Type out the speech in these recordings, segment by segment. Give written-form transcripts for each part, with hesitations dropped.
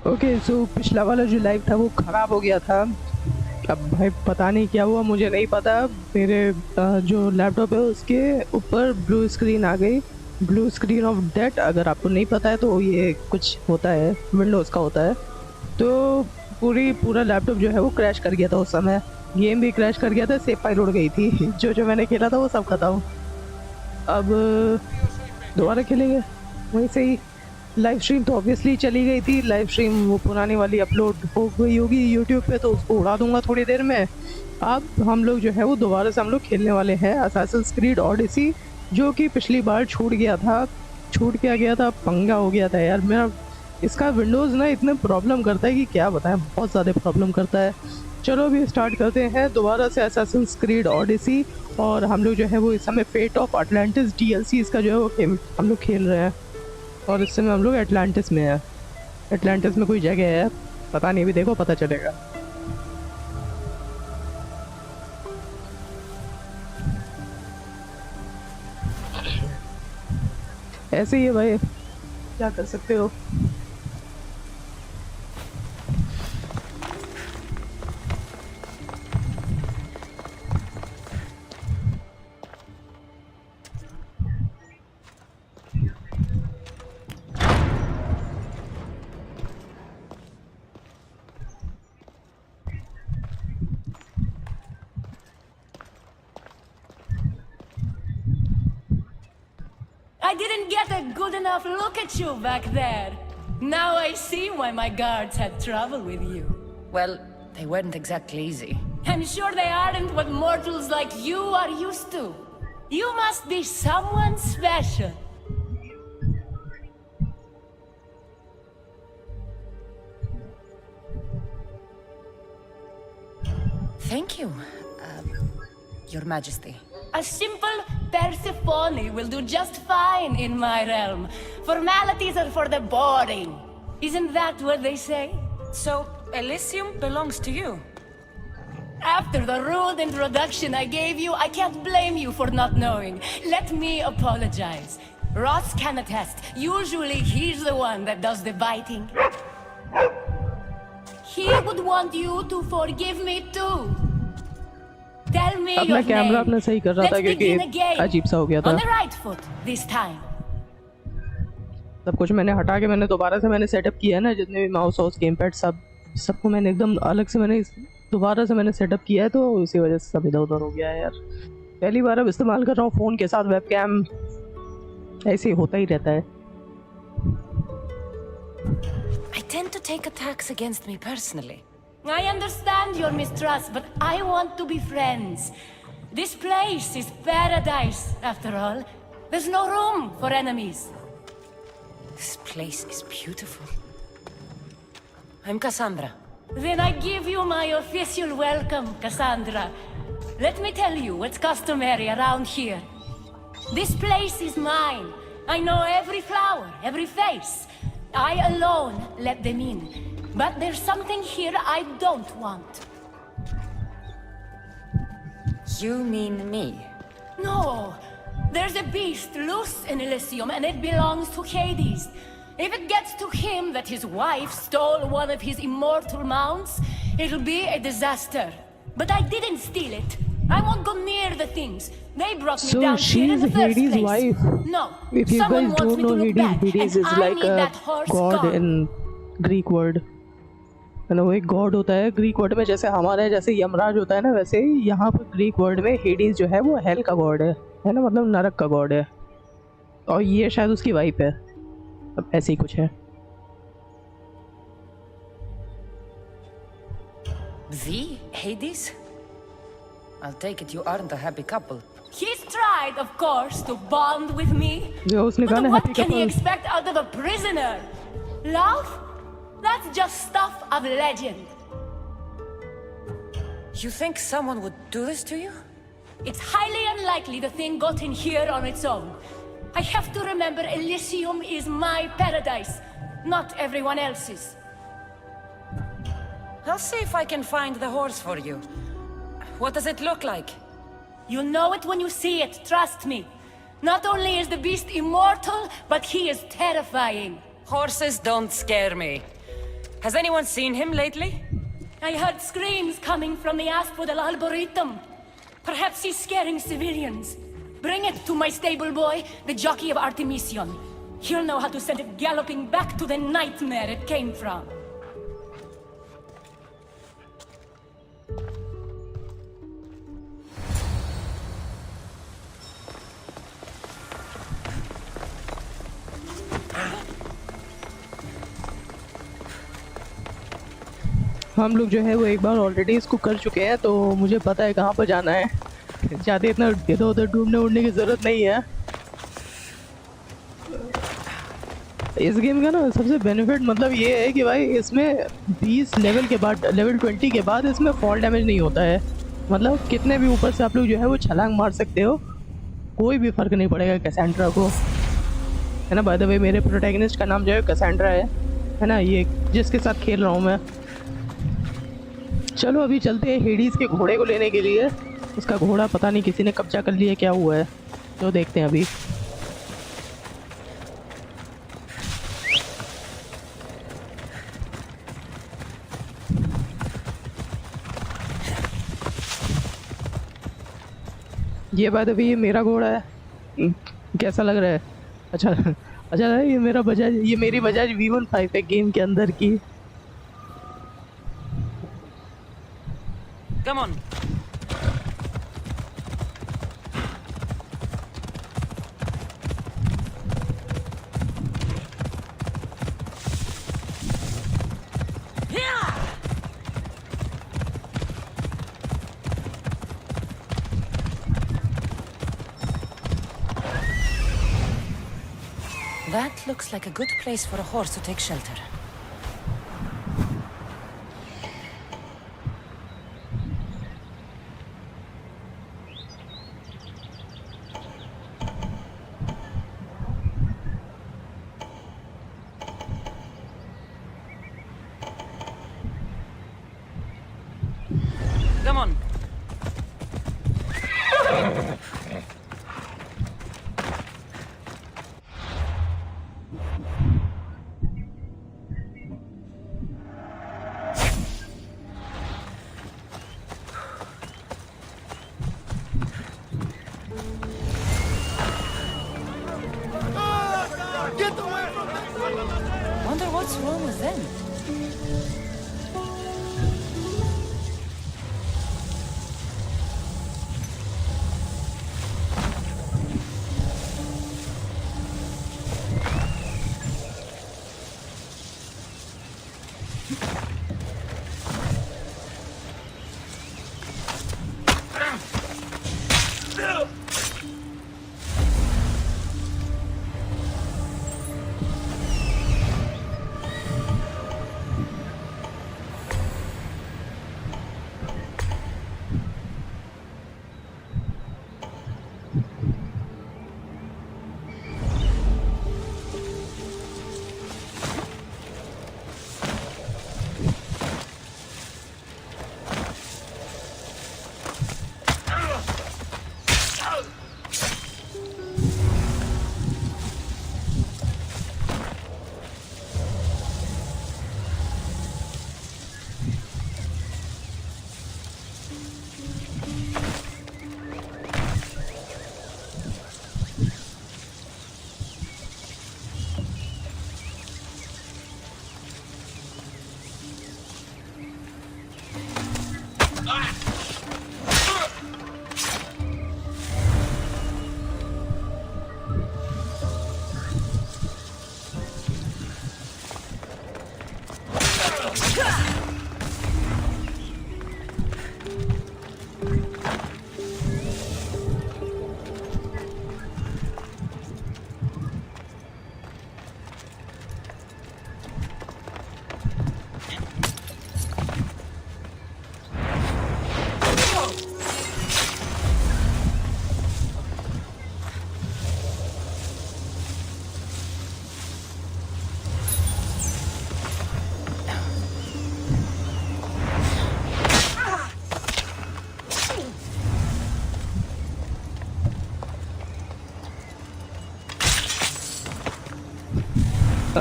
Okay so पिछला वाला जो लाइव था वो ख़राब हो गया था। अब भाई पता नहीं क्या हुआ, मुझे नहीं पता। मेरे जो लैपटॉप है उसके ऊपर ब्लू स्क्रीन आ गई, ब्लू स्क्रीन ऑफ डेथ। अगर आपको नहीं पता है तो ये कुछ होता है, विंडोज़ का होता है। तो पूरा लैपटॉप जो है वो क्रैश कर गया था उस समय। गेम भी क्रैश कर गया था, सेव फाइल उड़ गई थी। जो मैंने खेला था वो सब खत्म। अब दोबारा खेलेंगे वहीं से ही। लाइव स्ट्रीम तो ऑब्वियसली चली गई थी, लाइव स्ट्रीम वो पुरानी वाली अपलोड हो गई होगी यूट्यूब पे, तो उसको उड़ा दूंगा थोड़ी देर में। अब हम लोग जो है वो दोबारा से हम लोग खेलने वाले हैं असैसिन्स क्रीड ऑडिसी, जो कि पिछली बार छूट गया था। छूट क्या गया था, पंगा हो गया था यार मेरा। इसका विंडोज़ ना इतने प्रॉब्लम करता है कि क्या बताएं, बहुत ज़्यादा प्रॉब्लम करता है। चलो अभी स्टार्ट करते हैं दोबारा से असैसिन्स क्रीड ऑडिसी। और हम लोग जो है वो इस समय फेट ऑफ अटलांटिस DLC इसका जो है वो हम लोग खेल रहे हैं। और इस समय हम लोग एटलांटिस में है। एटलांटिस में कोई जगह है, पता नहीं, भी देखो पता चलेगा। ऐसे ही है भाई, क्या कर सकते हो। I didn't get a good enough look at you back there. Now I see why my guards had trouble with you. Well, they weren't exactly easy. I'm sure they aren't what mortals like you are used to. You must be someone special. Thank you, Your Majesty. A simple Persephone will do just fine in my realm. Formalities are for the boring. Isn't that what they say? So, Elysium belongs to you? After the rude introduction I gave you, I can't blame you for not knowing. Let me apologize. Ross can attest. Usually he's the one that does the biting. He would want you to forgive me too. Tell me अब your मैं camera name. अपना सही कर रहा था Let's क्योंकि begin again. अजीब सा हो गया था। On the right foot this time. सब कुछ मैंने हटा के मैंने दोबारा से मैंने सेटअप किया है ना, जितने भी माउस हाउस गेम पैड सबको मैंने एकदम अलग से मैंने दोबारा से मैंने सेटअप किया है, तो इसी वजह से सब इधर उधर हो गया है यार। पहली बार अब इस्तेमाल कर रहा हूँ फ़ोन के साथ वेबकैम, ऐसे ही होता ही रहता है। I tend to take attacks against me personally. I understand your mistrust, but I want to be friends. This place is paradise, after all. There's no room for enemies. This place is beautiful. I'm Cassandra. Then I give you my official welcome, Cassandra. Let me tell you what's customary around here. This place is mine. I know every flower, every face. I alone let them in. But there's something here I don't want. You mean me? No! There's a beast loose in Elysium and it belongs to Hades. If it gets to him that his wife stole one of his immortal mounts, it'll be a disaster. But I didn't steal it. I won't go near the things. They brought me down here in the first Hades' place. wife. No, If you someone guys wants don't me to know look back, Hades and is I like need a that horse god gone. in Greek word. है ना, वो एक God होता है Greek word में। जैसे हमारे जैसे यमराज होता है ना, वैसे ही यहाँ पर ग्रीक वर्ड में हेडीज जो है वो हेल का गॉड है ना, मतलब नरक का गॉड है। और ये शायद उसकी वाइफ है, अब ऐसे ही कुछ है। The Hades? I'll take it you aren't a happy couple. He's tried, of course, to bond with me. जो उसने कहा But ना what happy can he couple. expect out of a prisoner? Love? That's just stuff of legend. You think someone would do this to you? It's highly unlikely the thing got in here on its own. I have to remember Elysium is my paradise, not everyone else's. I'll see if I can find the horse for you. What does it look like? You'll know it when you see it, trust me. Not only is the beast immortal, but he is terrifying. Horses don't scare me. Has anyone seen him lately? I heard screams coming from the Asphodel Arboretum. Perhaps he's scaring civilians. Bring it to my stable boy, the jockey of Artemision. He'll know how to send it galloping back to the nightmare it came from. हम लोग जो है वो एक बार already इसको कर चुके हैं, तो मुझे पता है कहाँ पर जाना है। ज़्यादा इतना इधर उधर ढूंढने उड़ने की ज़रूरत नहीं है। इस गेम का ना सबसे बेनिफिट मतलब ये है कि भाई इसमें 20 लेवल के बाद, लेवल 20 के बाद इसमें फॉल डैमेज नहीं होता है। मतलब कितने भी ऊपर से आप लोग जो है वो छलांग मार सकते हो, कोई भी फ़र्क नहीं पड़ेगा कैसेंड्रा को, है ना। बाय द वे मेरे प्रोटैगनिस्ट का नाम जो है कैसेंड्रा है ना, ये जिसके साथ खेल रहा हूँ मैं। चलो अभी चलते हैं हेडीज़ के घोड़े को लेने के लिए। उसका घोड़ा पता नहीं किसी ने कब्जा कर लिया, क्या हुआ है, तो देखते हैं अभी। ये बात अभी ये मेरा घोड़ा है। कैसा लग रहा है? अच्छा अच्छा है। ये मेरा बजाज, ये मेरी बजाज V15 है गेम के अंदर की। Come on. That looks like a good place for a horse to take shelter. Come on. Wonder what's wrong with them.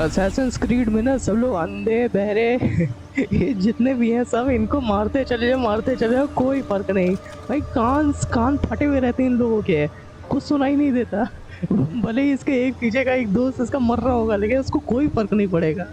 Assassin's creed में ना सब लोग अंधे बहरे ये जितने भी हैं सब इनको मारते चले जाओ, कोई फर्क नहीं भाई। कान फटे हुए रहते हैं इन लोगों के, कुछ सुनाई नहीं देता। भले ही इसके एक पीछे का एक दोस्त इसका मर रहा होगा, लेकिन उसको कोई फर्क नहीं पड़ेगा।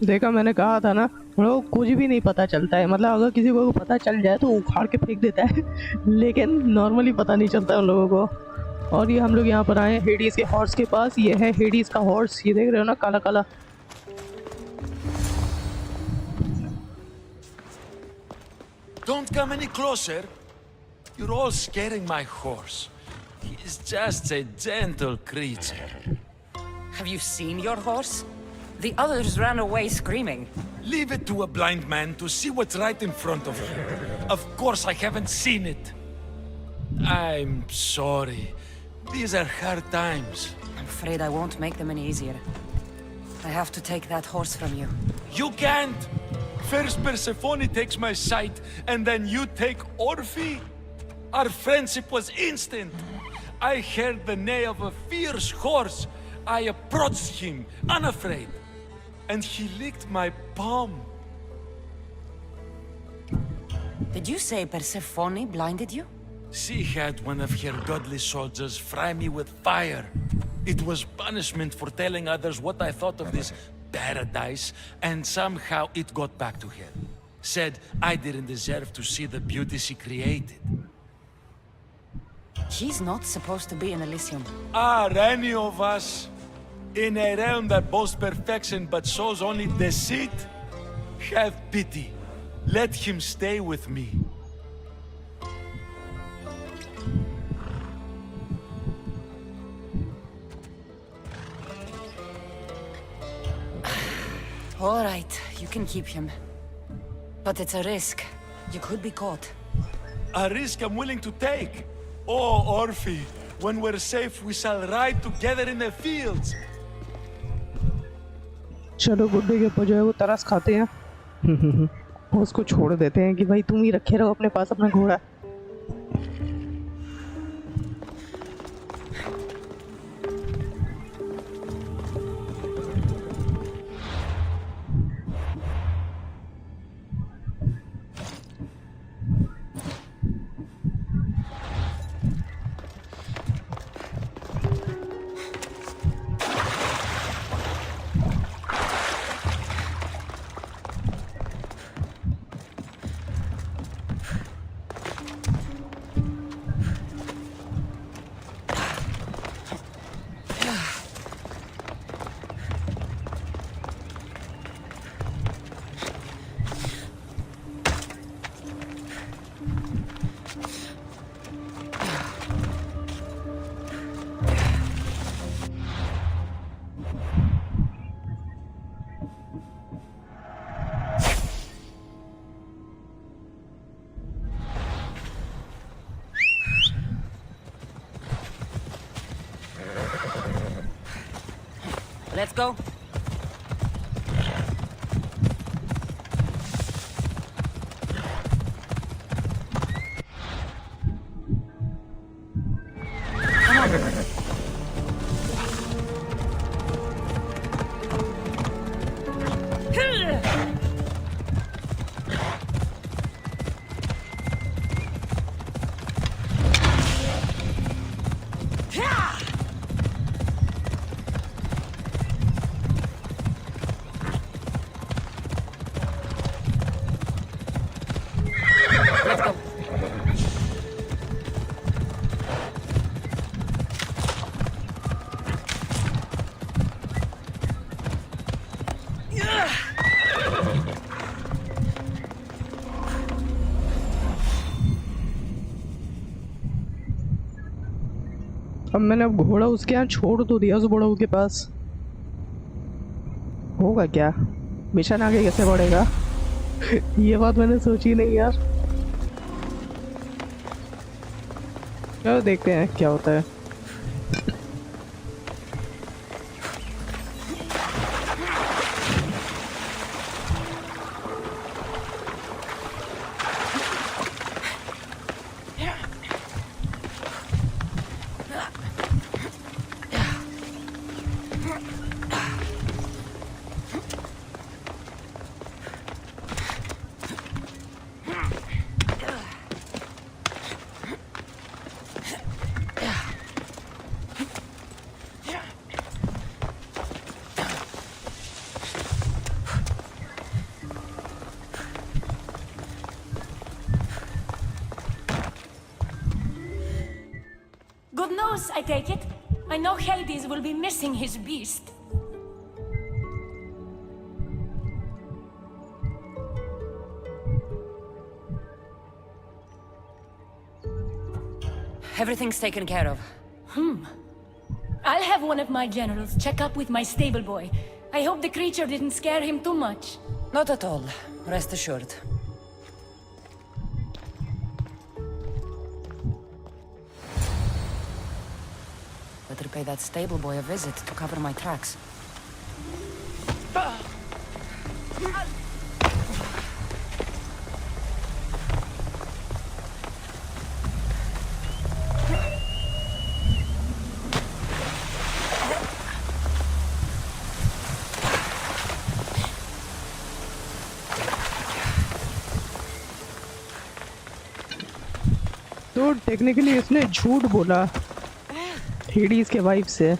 देखा, मैंने कहा था ना, हम लोग कुछ भी नहीं पता चलता है। मतलब अगर किसी को पता चल जाए तो उखाड़ के फेंक देता है लेकिन नॉर्मली पता नहीं चलता उन लोगों को। और ये हम लोग यहाँ पर आए हैं हेडीज के हॉर्स के पास। ये है हेडीज का हॉर्स, ये देख रहे हो ना, काला काला। Don't come any closer. You're all scaring my horse. He's just a gentle creature. Have you seen your horse? The others ran away screaming. Leave it to a blind man to see what's right in front of him. Of course I haven't seen it. I'm sorry. These are hard times. I'm afraid I won't make them any easier. I have to take that horse from you. You can't! First Persephone takes my sight, and then you take Orphe? Our friendship was instant. I heard the neigh of a fierce horse. I approached him, unafraid. And he licked my palm. Did you say Persephone blinded you? She had one of her godly soldiers fry me with fire. It was punishment for telling others what I thought of this paradise, and somehow it got back to her. Said I didn't deserve to see the beauty she created. She's not supposed to be in Elysium. Are any of us in a realm that boasts perfection but shows only deceit? Have pity. Let him stay with me. All right, you can keep him. But it's a risk. You could be caught. A risk I'm willing to take. Oh, Orphe, when we're safe, we shall ride together in the fields. चलो गुड्डे के ऊपर जो है वो तरस खाते हैं उसको छोड़ देते हैं कि भाई तुम ही रखे रहो अपने पास अपना घोड़ा। Let's go. अब मैंने अब घोड़ा उसके यहाँ छोड़ तो दिया उस बुढ़ऊ के पास, होगा क्या? मिशन आगे कैसे बढ़ेगा ये बात मैंने सोची नहीं यार। चलो देखते हैं क्या होता है। Good news, I take it. I know Hades will be missing his beast. Everything's taken care of. I'll have one of my generals check up with my stable boy. I hope the creature didn't scare him too much. Not at all. Rest assured. Better pay that stable boy a visit to cover my tracks. तो technically इसने झूठ बोला Hades के wife से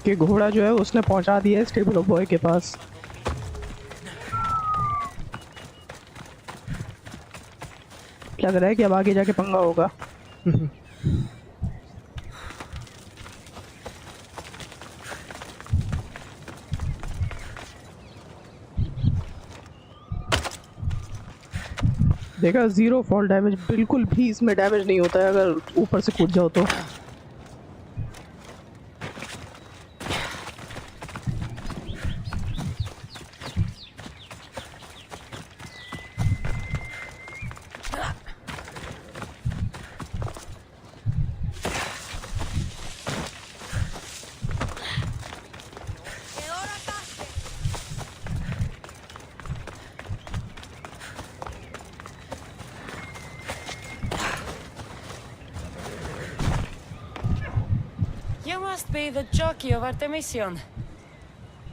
कि घोड़ा जो है उसने पहुंचा दिया है स्टेबल बॉय के पास। लग रहा है कि अब आगे जाके पंगा होगा। देखा 0 फॉल डैमेज, बिल्कुल भी इसमें डैमेज नहीं होता है अगर ऊपर से कूद जाओ तो। You must be the jockey of Artemision.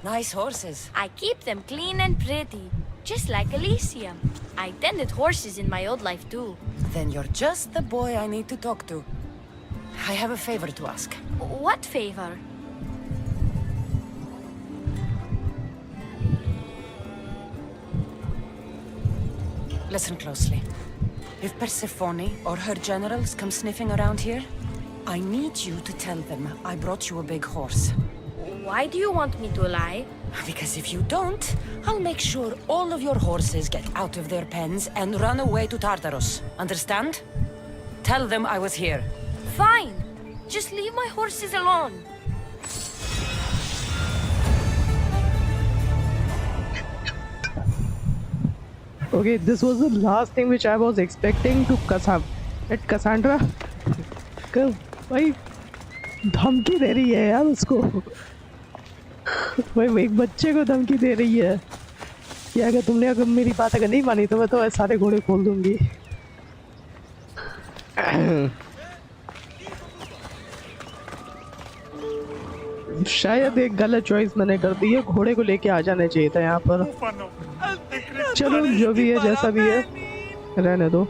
Nice horses. I keep them clean and pretty, just like Elysium. I tended horses in my old life too. Then you're just the boy I need to talk to. I have a favor to ask. What favor? Listen closely. If Persephone or her generals come sniffing around here, I need you to tell them I brought you a big horse. Why do you want me to lie? Because if you don't, I'll make sure all of your horses get out of their pens and run away to Tartarus. Understand? Tell them I was here. Fine. Just leave my horses alone. Okay, this was the last thing which I was expecting to Cassandra. भाई धमकी दे रही है यार उसको। भाई वो एक बच्चे को धमकी दे रही है कि अगर तुमने अगर मेरी बात अगर नहीं मानी तो मैं तो सारे घोड़े खोल दूंगी। शायद एक गलत चॉइस मैंने कर दी है, घोड़े को लेके आ जाना चाहिए था यहाँ पर। चलो जो भी है जैसा भी है रहने दो।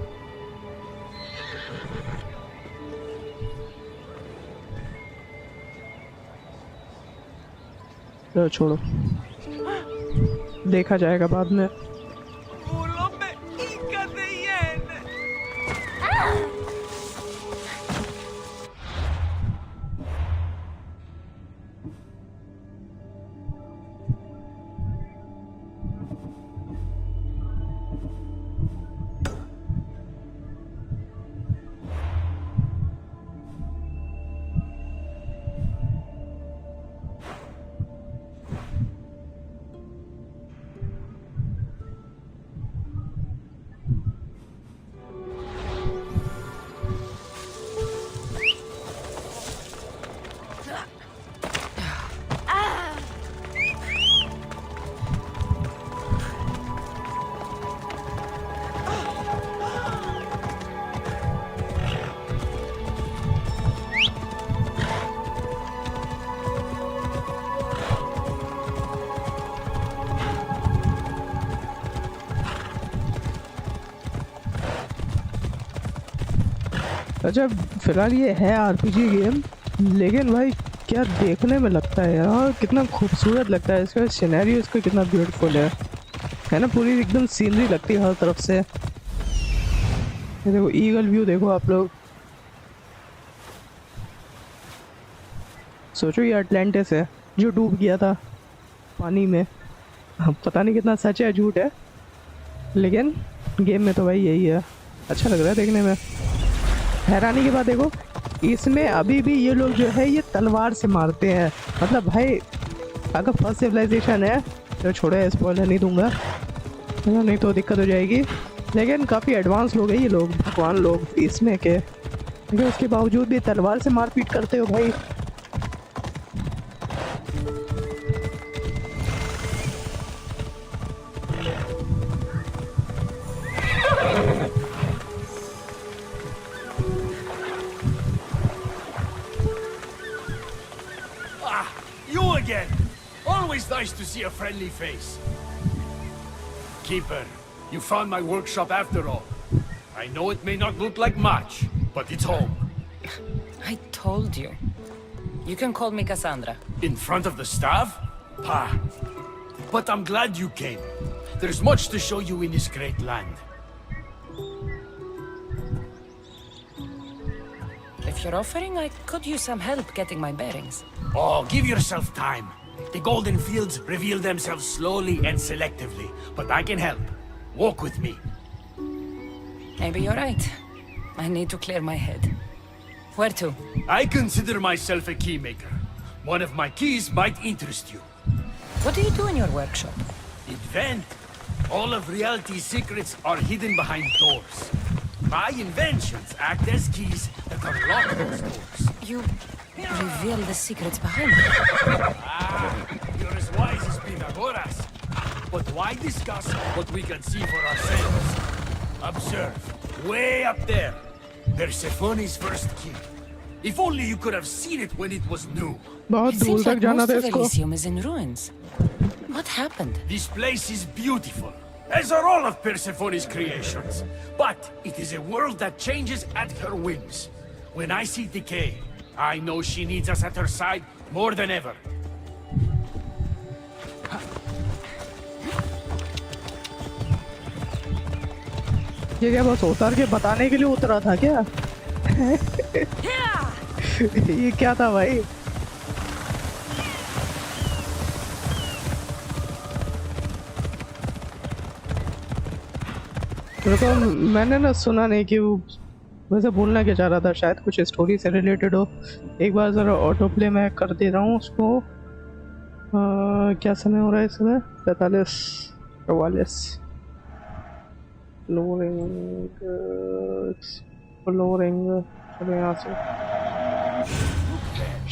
चलो छोड़ो, देखा जाएगा बाद में। अच्छा फिलहाल ये है आरपीजी गेम, लेकिन भाई क्या देखने में लगता है यार, कितना खूबसूरत लगता है इसका सिनेरियो, इसका कितना ब्यूटीफुल है ना, पूरी एकदम सीनरी लगती है हर तरफ से। ये देखो ईगल व्यू देखो आप लोग, सोचो ये अटलांटिस है जो डूब गया था पानी में। अब पता नहीं कितना सच है झूठ है, लेकिन गेम में तो भाई यही है। अच्छा लग रहा है देखने में। हैरानी की बात देखो, इसमें अभी भी ये लोग जो है ये तलवार से मारते हैं। मतलब भाई अगर फर्स्ट सिविलाइजेशन है तो छोड़े, स्पॉइलर नहीं दूंगा, नहीं तो दिक्कत हो जाएगी। लेकिन काफ़ी एडवांस लोग हैं ये लोग, भगवान लोग इसमें के, लेकिन उसके बावजूद भी तलवार से मारपीट करते हो भाई। You again! Always nice to see a friendly face. Keeper, you found my workshop after all. I know it may not look like much, but it's home. I told you. You can call me Cassandra. In front of the staff? Pah. But I'm glad you came. There's much to show you in this great land. If you're offering, I could use some help getting my bearings. Oh, give yourself time. The golden fields reveal themselves slowly and selectively, but I can help. Walk with me. Maybe you're right. I need to clear my head. Where to? I consider myself a keymaker. One of my keys might interest you. What do you do in your workshop? Invent. All of reality's secrets are hidden behind doors. My inventions act as keys that unlock those doors. You reveal the secrets behind them. You're as wise as Pythagoras. But why discuss what we can see for ourselves? Observe. Way up there. Persephone's first key. If only you could have seen it when it was new. बहुत It दूर seems तक like जाना most था of इसको। Elysium is in ruins. What happened? This place is beautiful, as are all of Persephone's creations. But it is a world that changes at her whims. When I see decay, I know she needs us at her side more than ever. ये क्या बस उतर के बताने के लिए उतरा था क्या? ये क्या था भाई? तो मैंने ना सुना नहीं कि वो, वैसे बोलना क्या चाह रहा था, शायद कुछ स्टोरी से रिलेटेड हो। एक बार ज़रा ऑटो प्ले मैं कर दे रहा हूँ उसको। क्या समय हो रहा है इस समय? 45-44। फ्लोरिंग चलो यहाँ से।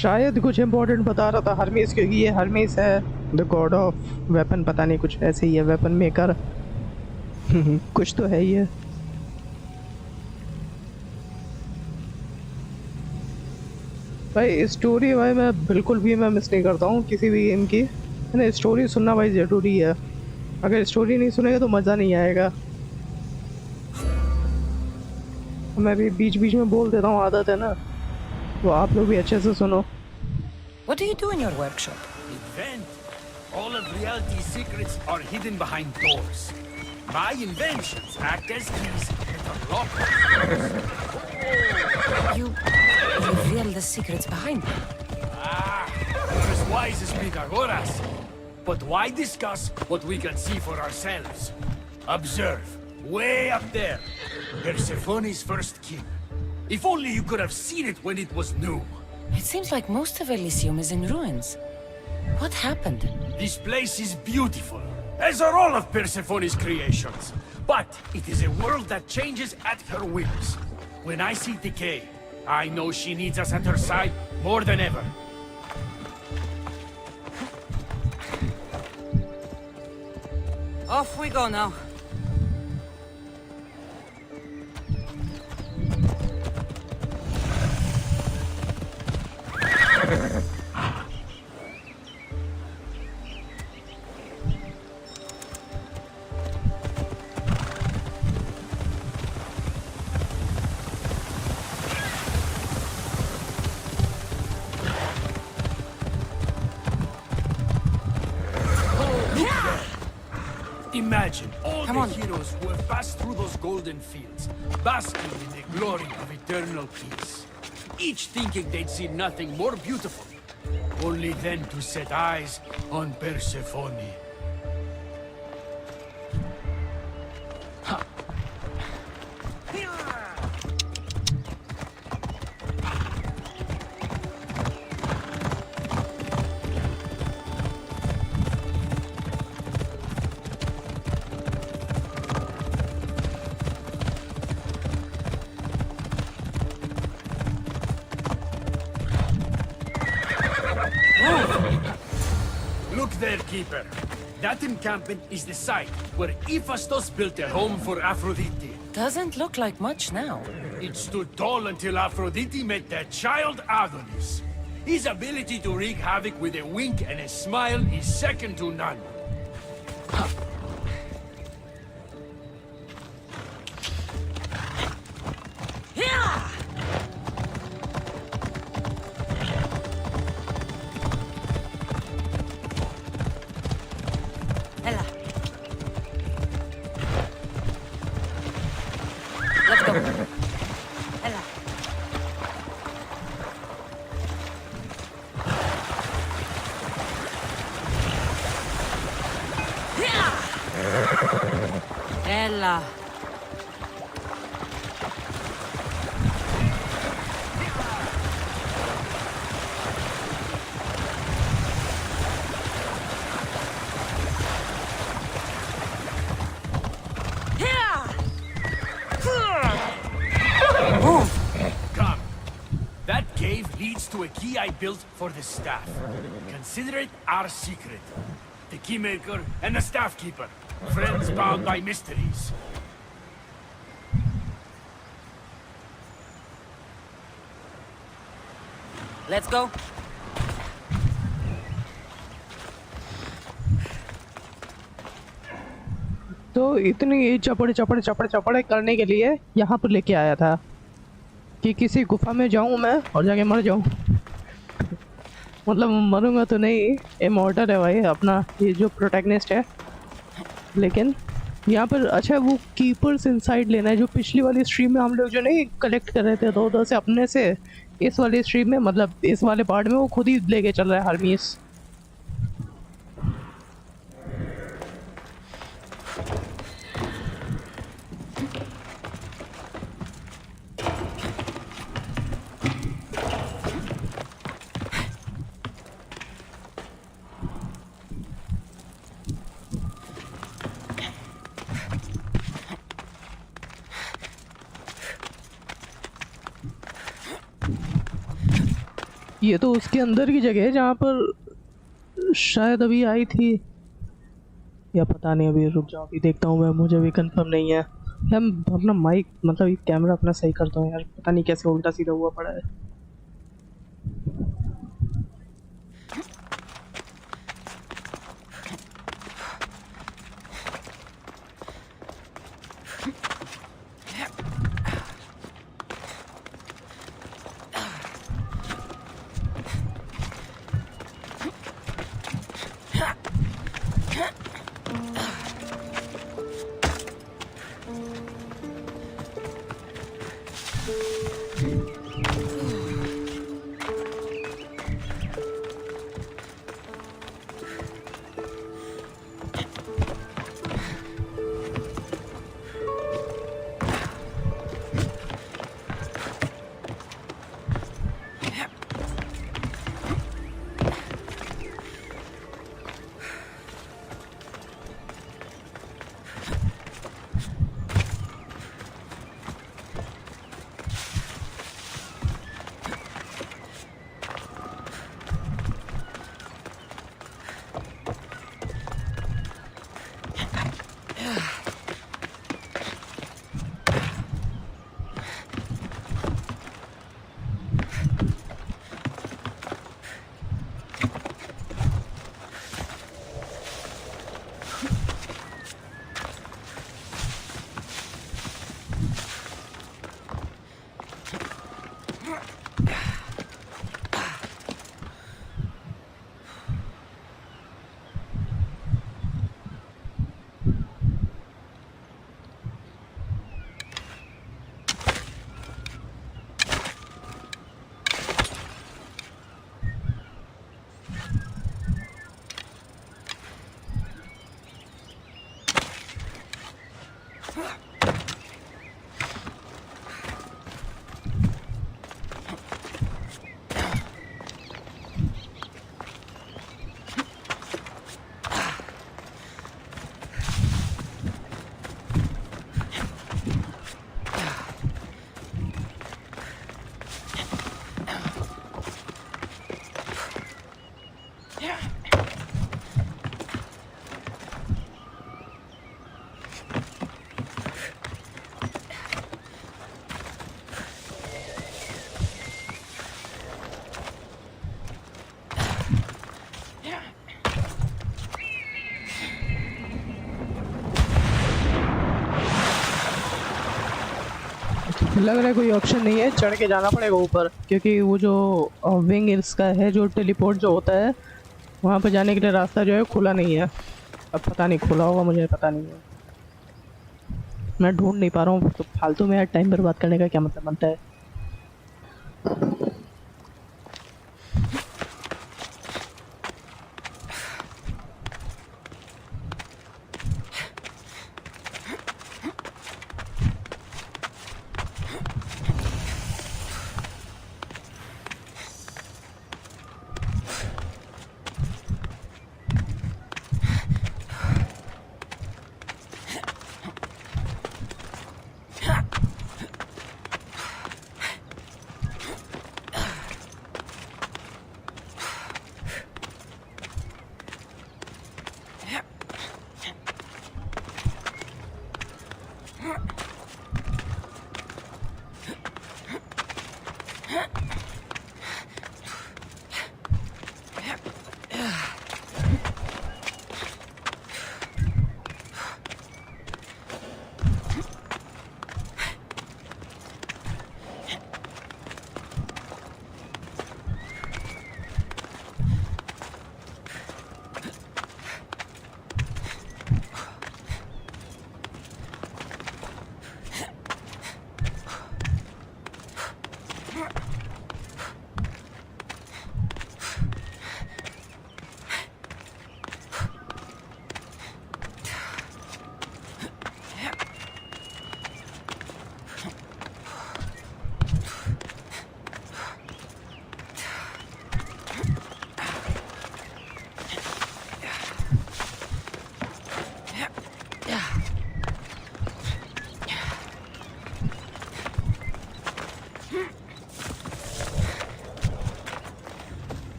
शायद कुछ इम्पोर्टेंट बता रहा था हर्मीस, क्योंकि ये हर्मीस है द गॉड ऑफ वेपन, पता नहीं कुछ ऐसे ही है, वेपन मेकर। कुछ तो है ये। भाई स्टोरी भाई मैं बिल्कुल भी मैं मिस नहीं करता हूँ किसी भी गेम की, है ना। स्टोरी सुनना भाई ज़रूरी है। अगर स्टोरी नहीं सुनेगा तो मज़ा नहीं आएगा। मैं भी बीच बीच में बोल देता हूँ, आदत है ना, तो आप लोग भी अच्छे से सुनो। What do you do in your workshop? Invent. All of reality's secrets are hidden behind doors. My inventions act as keys that unlock doors. You reveal the secrets behind them. You're as wise as Pythagoras. But why discuss what we can see for ourselves? Observe. Way up there. Persephone's first key. If only you could have seen it when it was new. It seems like most of Elysium is in ruins. What happened? This place is beautiful, as are all of Persephone's creations. But it is a world that changes at her whims. When I see decay, I know she needs us at her side more than ever. Off we go now. Imagine all Come the on. heroes who have passed through those golden fields, basking in the glory of eternal peace. Each thinking they'd see nothing more beautiful. only then to set eyes on Persephone. Look there, Keeper. That encampment is the site where Hephaestus built a home for Aphrodite. Doesn't look like much now. It stood tall until Aphrodite met their child Adonis. His ability to wreak havoc with a wink and a smile is second to none. Ella. Let's go. Ella. Ella. Come. That cave leads to a key I built for the staff. Consider it our secret. The keymaker and the staff keeper. Friends bound by mysteries. Let's go. तो इतनी चपड़े चपड़े चपड़े चपड़े करने के लिए यहाँ पर लेके आया था कि किसी गुफा में जाऊँ मैं और जाके मर जाऊँ। मतलब मरूंगा तो नहीं, इमॉर्टल है भाई अपना ये जो प्रोटैगनिस्ट है। लेकिन यहाँ पर अच्छा वो कीपर्स इनसाइड लेना है, जो पिछली वाली स्ट्रीम में हम लोग जो नहीं कलेक्ट कर रहे थे तो उधर से अपने से, इस वाली स्ट्रीम में मतलब इस वाले पार्ट में वो खुद ही लेके चल रहा है हरमीस। ये तो उसके अंदर की जगह है जहाँ पर शायद अभी आई थी, या पता नहीं। अभी रुक जाओ, अभी देखता हूँ मैं, मुझे भी कंफर्म नहीं है। हम अपना माइक मतलब ये कैमरा अपना सही करता हूँ यार, पता नहीं कैसे उल्टा सीधा हुआ पड़ा है। लग रहा है कोई ऑप्शन नहीं है, चढ़ के जाना पड़ेगा ऊपर, क्योंकि वो जो विंग इसका है, जो टेलीपोर्ट जो होता है, वहाँ पे जाने के लिए रास्ता जो है खुला नहीं है। अब पता नहीं खुला होगा, मुझे पता नहीं है, मैं ढूंढ नहीं पा रहा हूँ। तो फालतू में यार टाइम बर्बाद करने का क्या मतलब बनता है।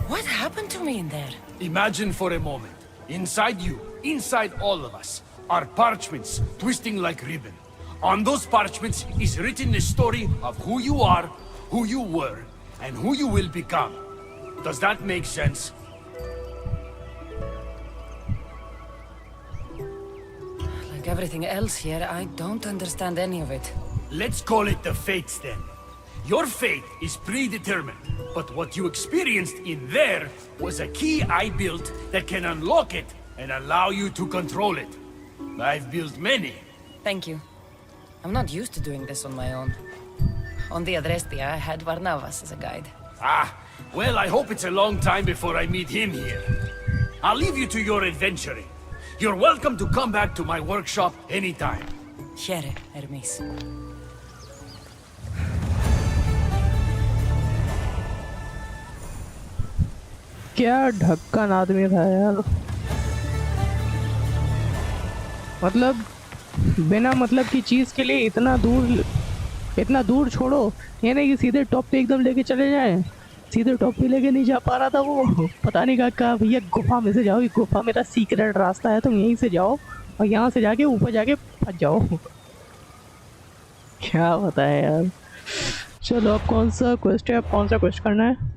What happened to me in there? Imagine for a moment, inside you, inside all of us, are parchments twisting like ribbon. On those parchments is written the story of who you are, who you were, and who you will become. Does that make sense? Like everything else here, I don't understand any of it. Let's call it the fates then. Your fate is predetermined, but what you experienced in there was a key I built that can unlock it and allow you to control it. I've built many. Thank you. I'm not used to doing this on my own. On the Adrestia, I had Varnavas as a guide. Ah, well, I hope it's a long time before I meet him here. I'll leave you to your adventuring. You're welcome to come back to my workshop anytime. Here, Hermes. क्या ढक्कन आदमी था यार। मतलब बिना मतलब की चीज के लिए इतना दूर छोड़ो, ये नहीं कि सीधे टॉप पे एकदम लेके चले जाएं। सीधे टॉप पे लेके नहीं जा पा रहा था वो, पता नहीं कहा भैया गुफा में से जाओ, ये गुफा मेरा सीक्रेट रास्ता है, तुम यहीं से जाओ और यहाँ से जाके ऊपर जाके फंस जाओ। क्या पता है यार। चलो अब कौन सा क्वेस्ट है, अब कौन सा क्वेस्ट करना है?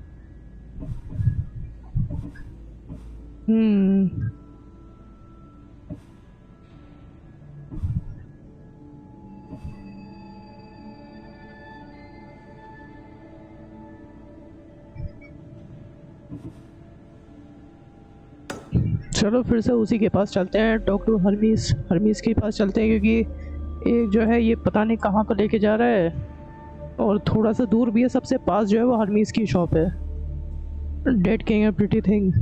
चलो फिर से उसी के पास चलते हैं, टॉक टू हर्मीस के पास चलते हैं, क्योंकि एक जो है ये पता नहीं कहाँ को लेके जा रहा है और थोड़ा सा दूर भी है। सबसे पास जो है वो हर्मीस की शॉप है। डेड किंग है pretty thing.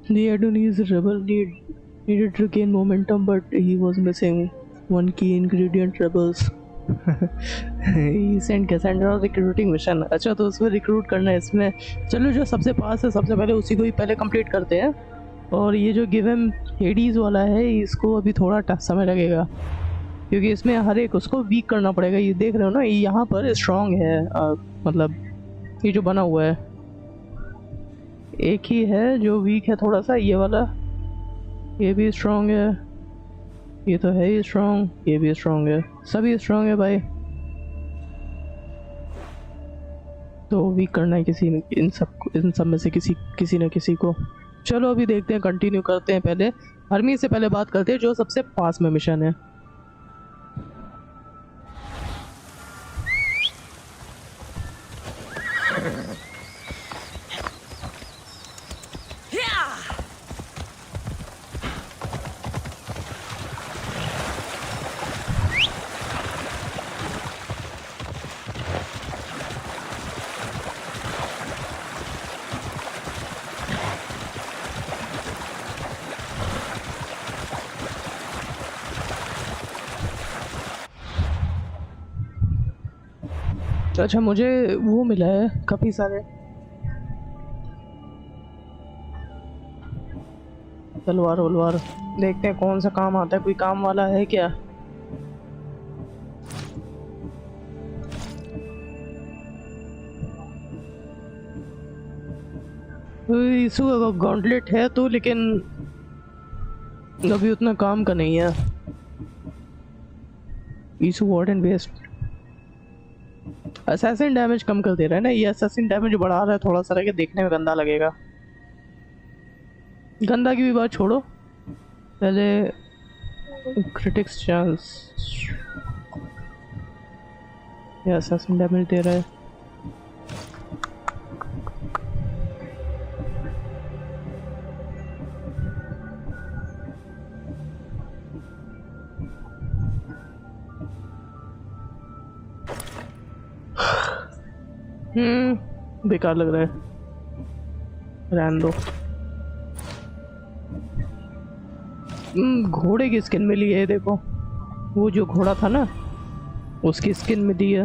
The Adonis rebel needed to gain momentum, but he was missing one key ingredient: rebels. He sent Cassandra recruiting mission. अच्छा तो उसमें रिक्रूट करना है इसमें। चलो जो सबसे पास है सबसे पहले उसी को ही पहले कंप्लीट करते हैं। और ये जो गिव हिम हेडीज वाला है इसको अभी थोड़ा समय लगेगा, क्योंकि इसमें हर एक उसको वीक करना पड़ेगा। ये देख रहे हो ना, यहाँ पर स्ट्रॉन्ग है, मतलब ये जो बना हुआ है एक ही है जो वीक है थोड़ा सा, ये वाला। ये भी स्ट्रॉन्ग है, ये तो है ही स्ट्रॉन्ग, ये भी स्ट्रॉन्ग है, सभी स्ट्रॉन्ग है भाई। तो वीक करना है इन सब में से किसी न किसी को। चलो अभी देखते हैं, कंटिन्यू करते हैं। पहले हरमी से पहले बात करते हैं जो सबसे पास में मिशन है। अच्छा मुझे वो मिला है काफ़ी सारे। तलवार देखते हैं कौन सा काम आता है, कोई काम वाला है क्या? इशू गॉन्टलेट है तो, लेकिन अभी उतना काम का नहीं है। Issue ward and waste assassin damage कम कर दे रहा है ना, ये असैसिन डैमेज बढ़ा रहा है थोड़ा सा, कि देखने में गंदा लगेगा। गंदा की भी बात छोड़ो, पहले क्रिटिक्स चांस, ये असैसिन डैमेज दे रहा है। बेकार लग रहा है, रहने दो। घोड़े की स्किन मिली है, देखो वो जो घोड़ा था ना उसकी स्किन में दी है।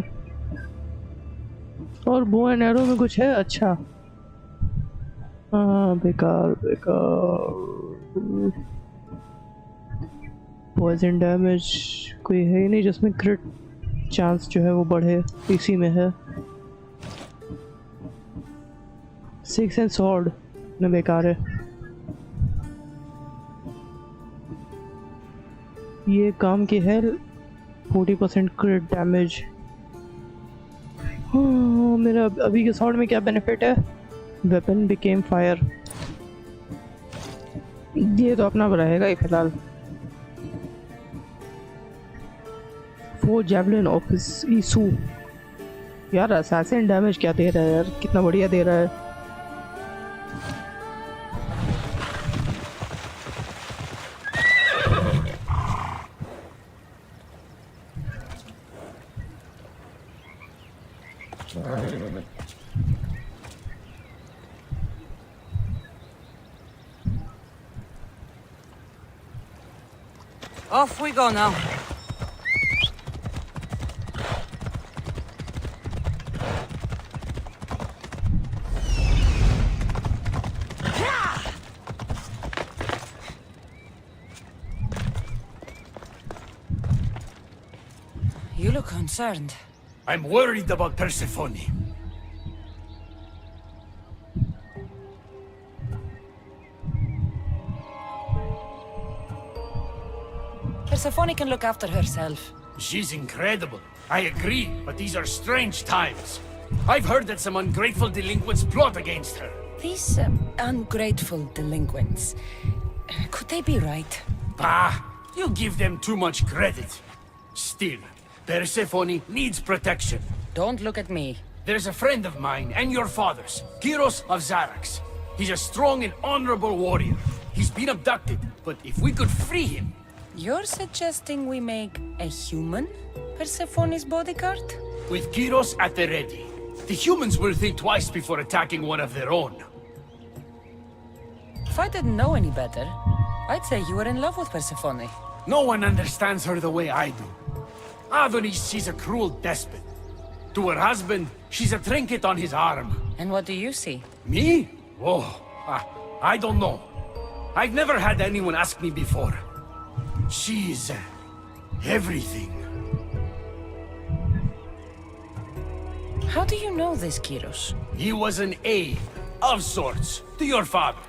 और बो एंड एरो में कुछ है अच्छा। हाँ बेकार पॉइजन डैमेज कोई है ही नहीं जिसमें क्रिट चांस जो है वो बढ़े, इसी में है। 6 एंड सॉर्ड में बेकार है। ये काम की है, 40% क्रिट डैमेज। मेरा अभी के सॉर्ड में क्या बेनिफिट है? वेपन बिकेम फायर, ये तो अपना रहेगा ही फिलहाल। 4 जैवलिन ऑफ ईसू। यार असैसिन डैमेज क्या दे रहा है यार, कितना बढ़िया दे रहा है। Off we go now. You look concerned. I'm worried about Persephone. Persephone can look after herself. She's incredible. I agree, but these are strange times. I've heard that some ungrateful delinquents plot against her. These ungrateful delinquents, could they be right? Bah! You give them too much credit. Still, Persephone needs protection. Don't look at me. There's a friend of mine and your father's, Kyros of Zarax. He's a strong and honorable warrior. He's been abducted, but if we could free him... You're suggesting we make a human Persephone's bodyguard? With Kyros at the ready, the humans will think twice before attacking one of their own. If I didn't know any better, I'd say you were in love with Persephone. No one understands her the way I do. Adonis, she's a cruel despot. To her husband, she's a trinket on his arm. And what do you see? Me? Oh, I don't know. I've never had anyone ask me before. She's... everything. How do you know this, Kyros? He was an aide, of sorts, to your father.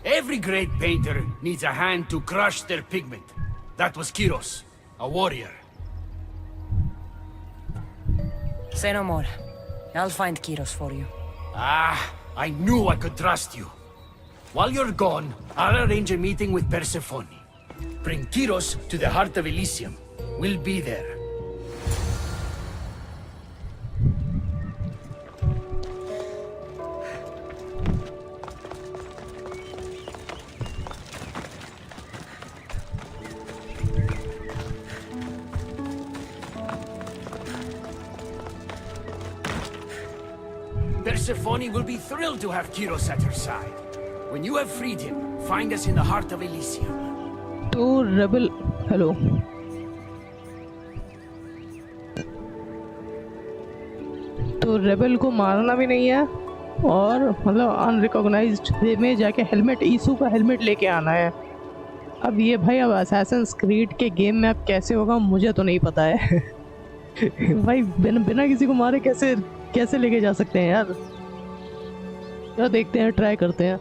Every great painter needs a hand to crush their pigment. That was Kyros, a warrior. Say no more. I'll find Kyros for you. Ah, I knew I could trust you. While you're gone, I'll arrange a meeting with Persephone. Bring Kyros to the heart of Elysium. We'll be there. Persephone will be thrilled to have Kyros at her side. When you have freed him, find us in the heart of Elysium. तो rebel hello तो rebel को मारना भी नहीं है और मतलब unrecognised वे में जाके हेलमेट ईसू का हेलमेट लेके आना है। अब ये भाई अब असैसिन्स क्रीड के गेम में अब कैसे होगा मुझे तो नहीं पता है भाई बिना किसी को मारे कैसे कैसे लेके जा सकते हैं यार। चलो देखते हैं, ट्राई करते हैं।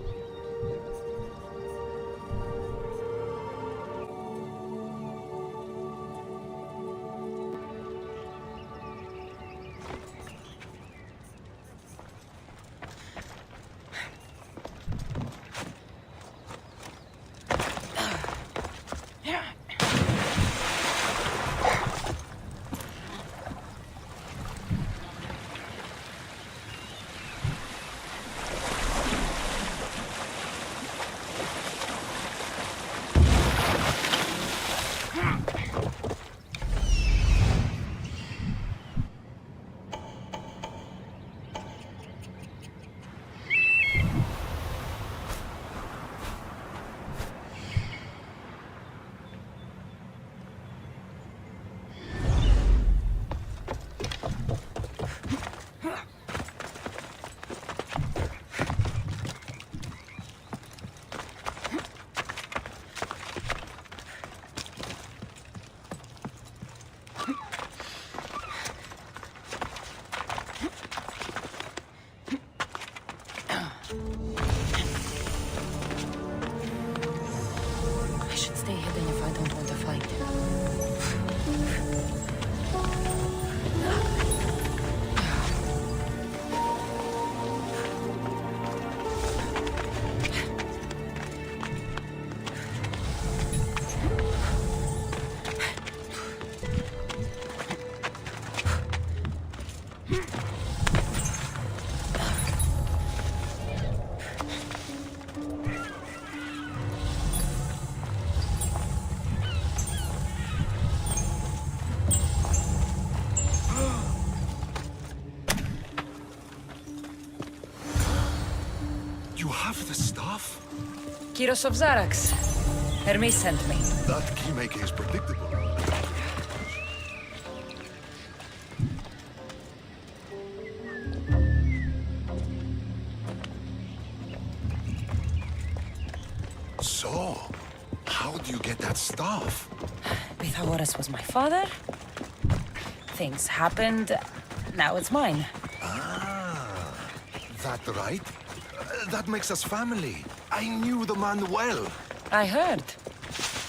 have the stuff? Kyros of Zarax. Hermes sent me. That keymaker is predictable. So, how do you get that stuff? Pythagoras was my father. Things happened. Now it's mine. Ah, that right? That makes us family. I knew the man well. I heard.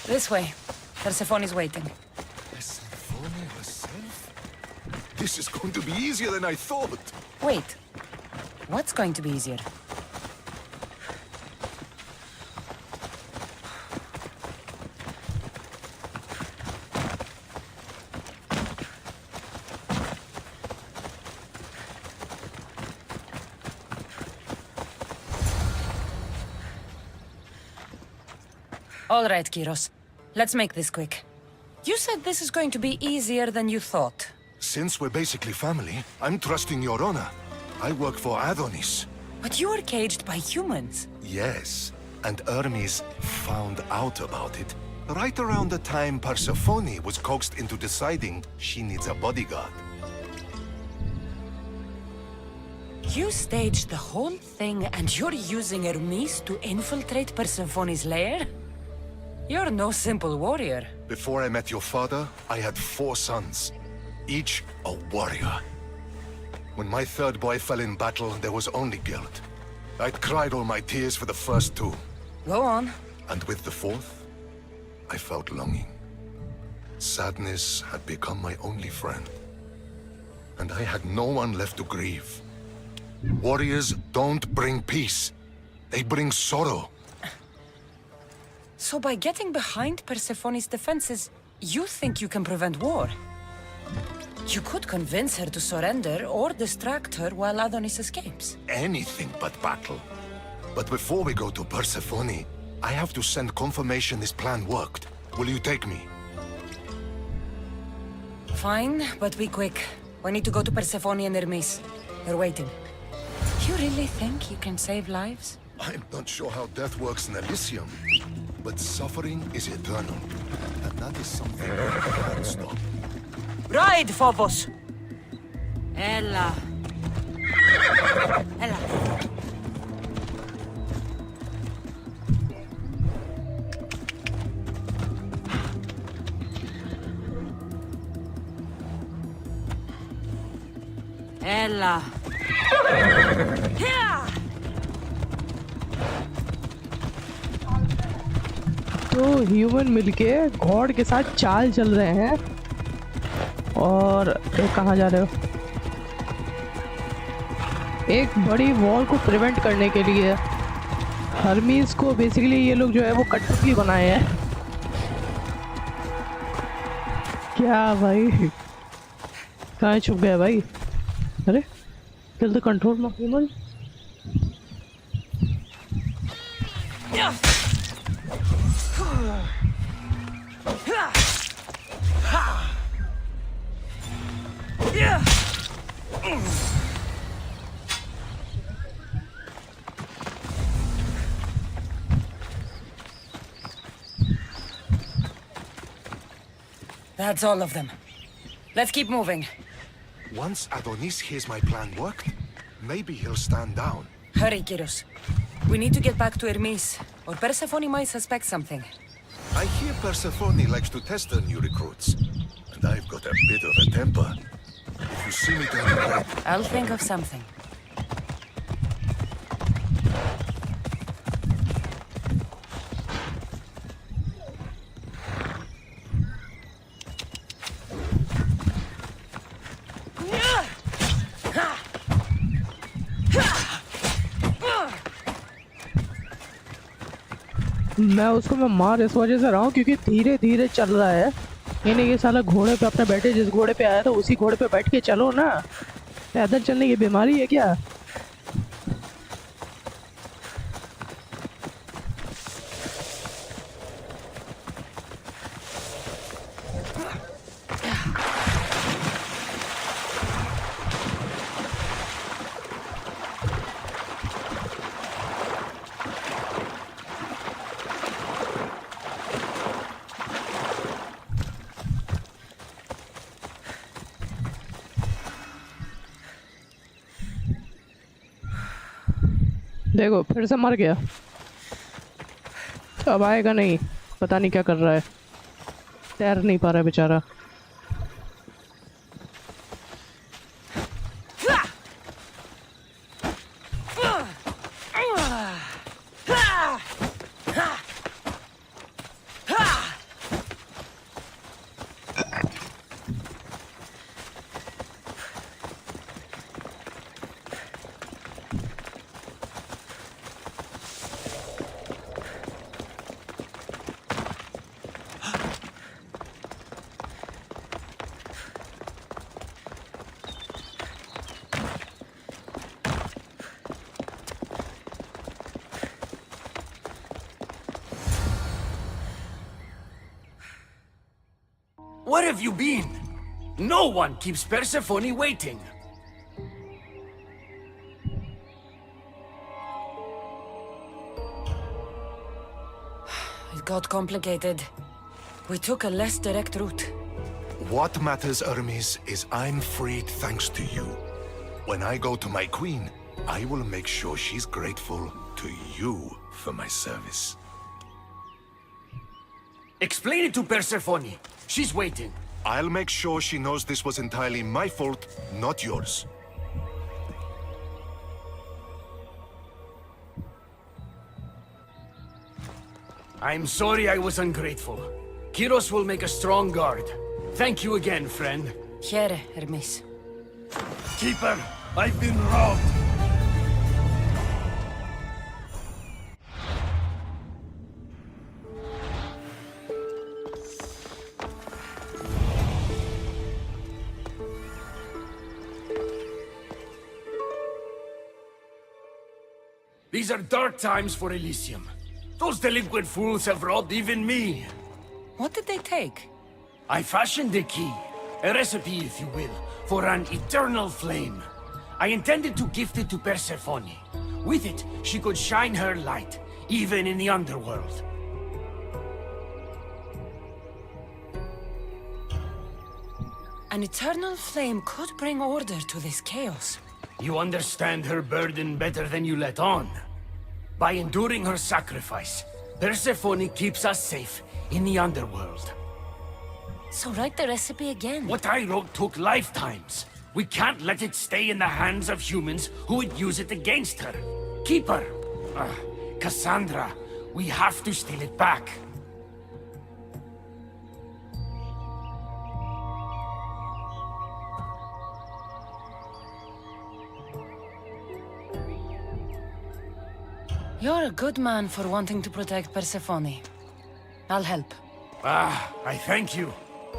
This way. Persephone's waiting. Persephone herself? This is going to be easier than I thought. Wait. What's going to be easier? All right, Kyros. Let's make this quick. You said this is going to be easier than you thought. Since we're basically family, I'm trusting your honor. I work for Adonis. But you were caged by humans. Yes, and Hermes found out about it. Right around the time Persephone was coaxed into deciding she needs a bodyguard. You staged the whole thing and you're using Hermes to infiltrate Persephone's lair? You're no simple warrior. Before I met your father, I had 4 sons, each a warrior. When my third boy fell in battle, there was only guilt. I'd cried all my tears for the first 2. Go on. And with the 4th, I felt longing. Sadness had become my only friend. And I had no one left to grieve. Warriors don't bring peace. They bring sorrow. So by getting behind Persephone's defenses, you think you can prevent war? You could convince her to surrender or distract her while Adonis escapes. Anything but battle. But before we go to Persephone, I have to send confirmation this plan worked. Will you take me? Fine, but be quick. We need to go to Persephone and Hermes. They're waiting. You really think you can save lives? I'm not sure how death works in Elysium, but suffering is eternal. And that is something I can't stop. Ride, Phobos! Ella. Ella. Ella. Here! तो human मिलके God के साथ चाल चल रहे हैं। और कहाँ जा रहे हो? एक बड़ी वॉर को प्रिवेंट करने के लिए हर्मीज को बेसिकली ये लोग जो है वो कठपुतली बनाए हैं। क्या भाई, कहाँ छुप गया भाई? अरे kill the control of human. That's all of them. Let's keep moving. Once Adonis hears my plan worked, maybe he'll stand down. Hurry, Kyros. We need to get back to Hermes, or Persephone might suspect something. I hear Persephone likes to test her new recruits. And I've got a bit of a temper. If you see me turning red, I'll think of something. मैं मार इस वजह से रहा हूँ क्योंकि धीरे धीरे चल रहा है। यानी ये साला घोड़े पे अपने बैठे, जिस घोड़े पे आया था उसी घोड़े पे बैठ के चलो ना। पैदल चलने की बीमारी है क्या? देखो फिर से मर गया। अब आएगा नहीं, पता नहीं क्या कर रहा है, तैर नहीं पा रहा है बेचारा। Where have you been? No one keeps Persephone waiting. It got complicated. We took a less direct route. What matters, Hermes, is I'm freed thanks to you. When I go to my queen, I will make sure she's grateful to you for my service. Explain it to Persephone. She's waiting. I'll make sure she knows this was entirely my fault, not yours. I'm sorry I was ungrateful. Kyros will make a strong guard. Thank you again, friend. Here, Hermes. Keeper, I've been robbed. These are dark times for Elysium. Those delinquent fools have robbed even me. What did they take? I fashioned a key, a recipe if you will, for an eternal flame. I intended to gift it to Persephone. With it, she could shine her light, even in the underworld. An eternal flame could bring order to this chaos. You understand her burden better than you let on. By enduring her sacrifice, Persephone keeps us safe in the underworld. So write the recipe again. What I wrote took lifetimes. We can't let it stay in the hands of humans who would use it against her. Keep her. Cassandra, we have to steal it back. You're a good man for wanting to protect Persephone. I'll help. I thank you.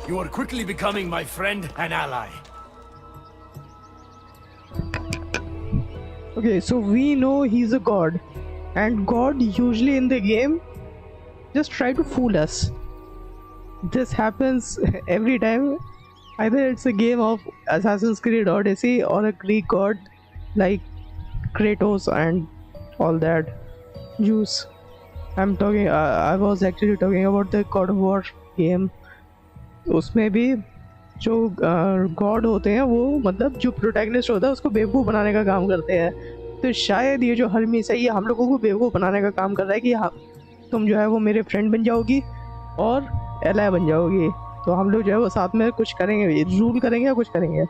You are quickly becoming my friend and ally. Okay, so we know he's a god, and god usually in the game just try to fool us. This happens every time. Either it's a game of Assassin's Creed Odyssey or a Greek god like Kratos and all that. Zeus. I was actually talking about the God of War game. उसमें भी जो God होते हैं वो मतलब जो protagonist होता है उसको बेवकूफ़ बनाने का काम करते हैं। तो शायद ये जो हरमिस है ये हम लोगों को बेवकूफ़ बनाने का काम कर रहा है कि तुम जो है वो मेरे फ्रेंड बन जाओगी और एलाय बन जाओगी, तो हम लोग जो है वो साथ में कुछ करेंगे, रूल करेंगे या कुछ करेंगे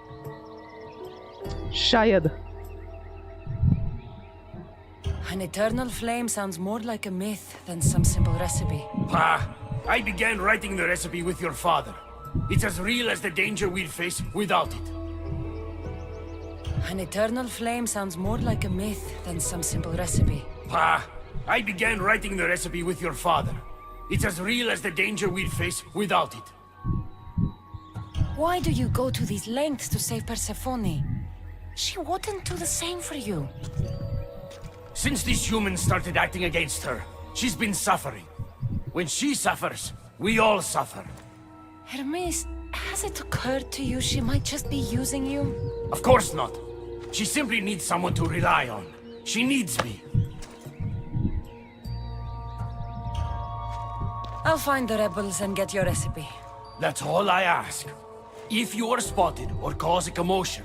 शायद। An eternal flame sounds more like a myth than some simple recipe. I began writing the recipe with your father. It's as real as the danger we'll face without it. An eternal flame sounds more like a myth than some simple recipe. I began writing the recipe with your father. It's as real as the danger we'll face without it. Why do you go to these lengths to save Persephone? She wouldn't do the same for you. Since these humans started acting against her, she's been suffering. When she suffers, we all suffer. Hermes, has it occurred to you she might just be using you? Of course not. She simply needs someone to rely on. She needs me. I'll find the rebels and get your recipe. That's all I ask. If you are spotted or cause a commotion,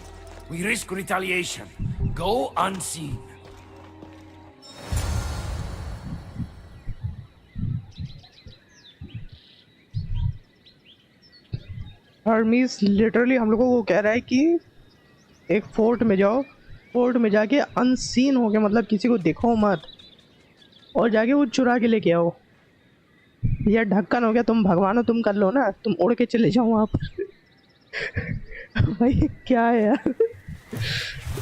we risk retaliation. Go unseen. Hermes literally हम लोगों को कह रहा है कि एक fort में जाओ, फोर्ट में जाके अनसीन हो के, मतलब किसी को दिखो मत, और जाके वो चुरा के लेके आओ। यार ढक्कन हो गया, तुम भगवान हो, तुम कर लो ना, तुम उड़ के चले जाओ वहाँ पर। भाई क्या है यार,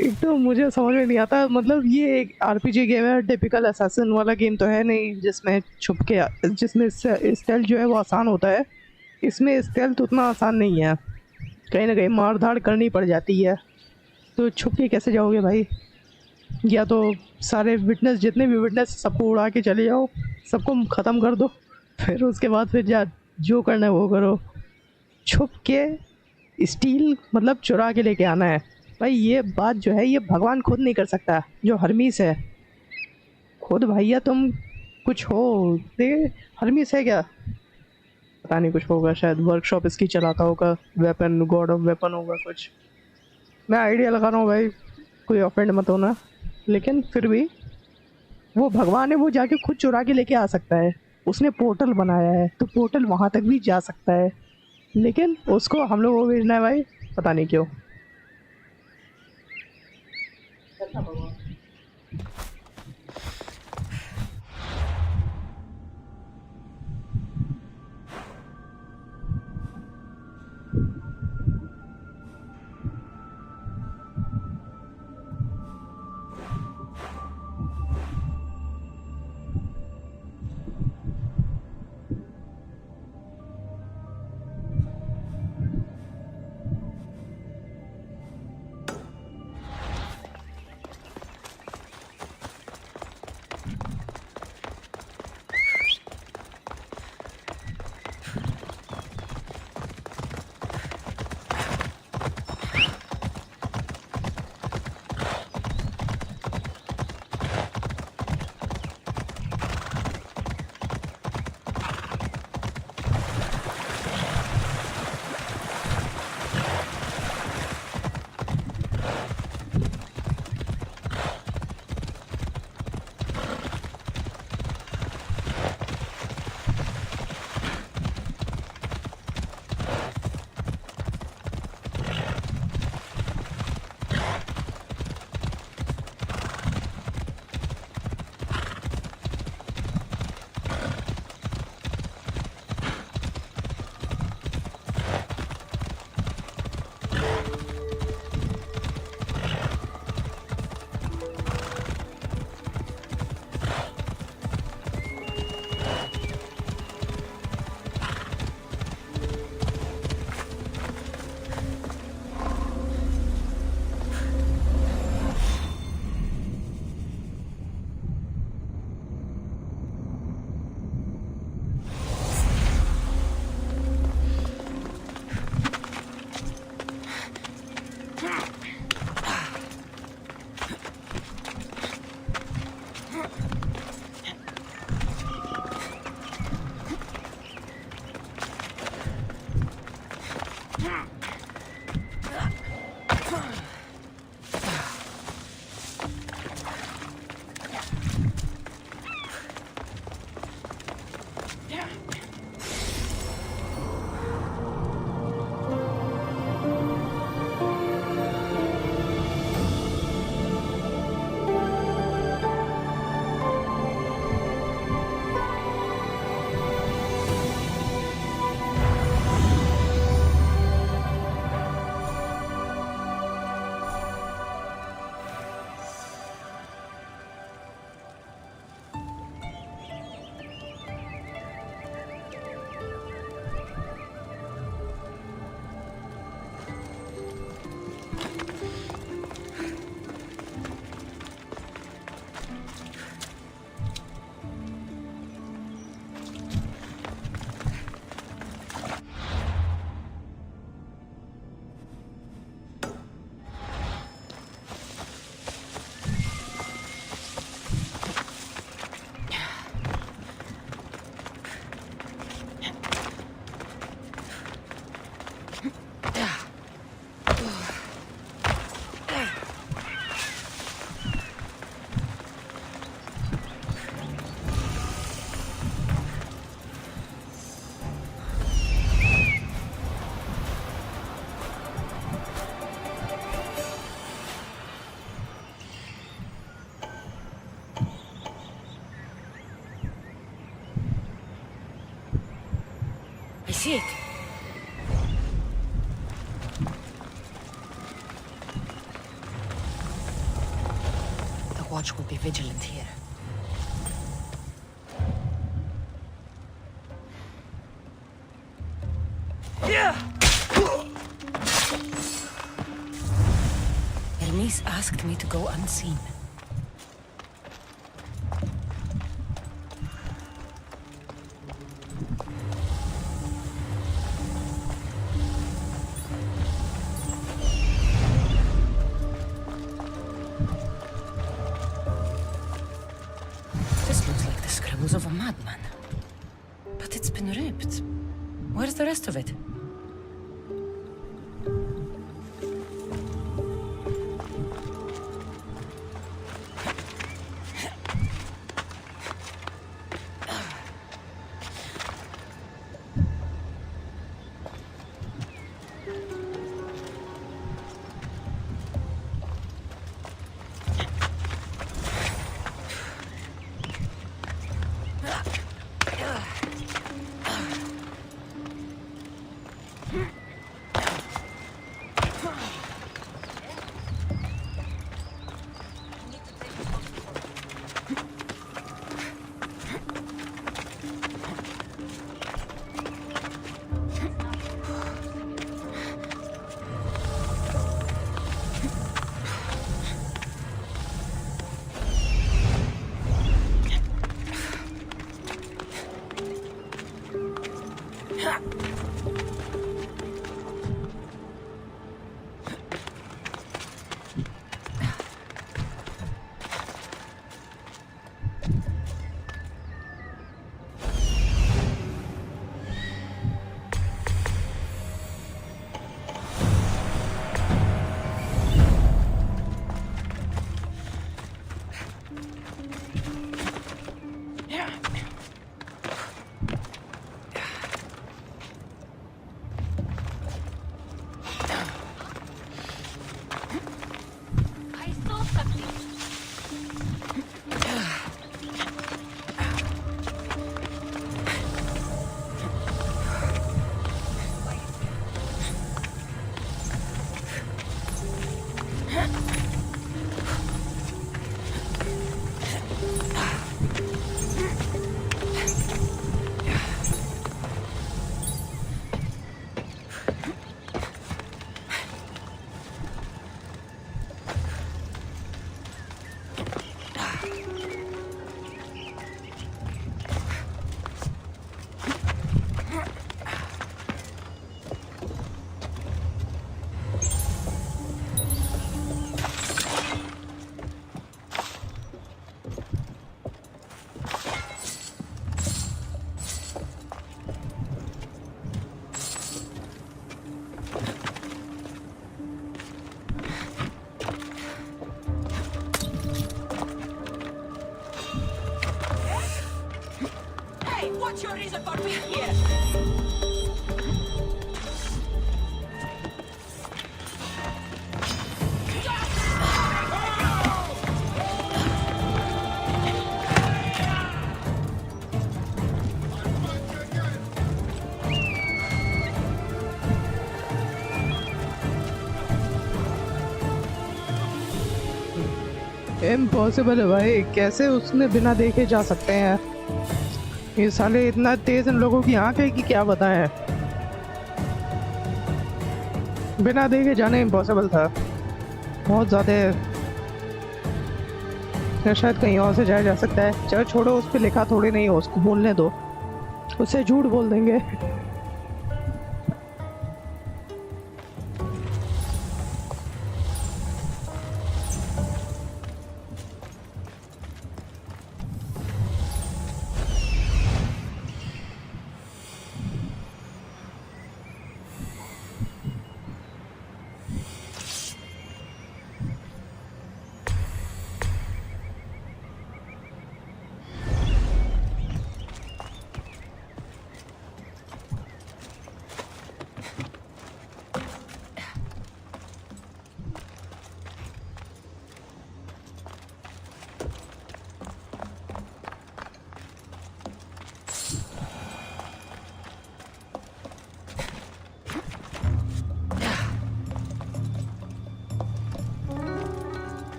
एक तो मुझे समझ में नहीं आता, मतलब ये एक आरपीजी गेम है, टिपिकल असैसिन वाला गेम तो है नहीं जिसमें छुप के, जिसमें स्टेल्थ जो है वो आसान होता है। इसमें स्टेल्थ उतना आसान नहीं है, कहीं ना कहीं मार धाड़ करनी पड़ जाती है। तो छुप के कैसे जाओगे भाई? या तो सारे विटनेस, जितने भी विटनेस, सबको उड़ा के चले जाओ, सबको ख़त्म कर दो, फिर उसके बाद फिर जा जो करना है वो करो। छुप के स्टील मतलब चुरा के लेके आना है भाई, ये बात जो है ये भगवान खुद नहीं कर सकता, जो हरमीस है खुद। भैया तुम कुछ हो दे, हरमीस है क्या, पता नहीं, कुछ होगा शायद, वर्कशॉप इसकी चलाता होगा, वेपन, गॉड ऑफ वेपन होगा कुछ। मैं आइडिया लगा रहा हूँ भाई, कोई ऑफेंड मत होना, लेकिन फिर भी वो भगवान है, वो जाके खुद चुरा के लेके आ सकता है। उसने पोर्टल बनाया है तो पोर्टल वहाँ तक भी जा सकता है, लेकिन उसको हम लोग को भेजना है भाई, पता नहीं क्यों। see it. The watch will be vigilant here. Hermes asked me to go unseen. This looks like the scribbles of a madman. But it's been ripped. Where's the rest of it? What's your reason for being here? Impossible है भाई, कैसे उसने बिना देखे जा सकते हैं? ये साले इतना तेज इन लोगों की आंख है कि क्या बताएं। बिना देखे जाना इम्पॉसिबल था, बहुत ज़्यादा। या शायद कहीं और से जाया जा सकता है। चलो छोड़ो, उस पर लिखा थोड़ी नहीं हो, उसको बोलने दो, उससे झूठ बोल देंगे।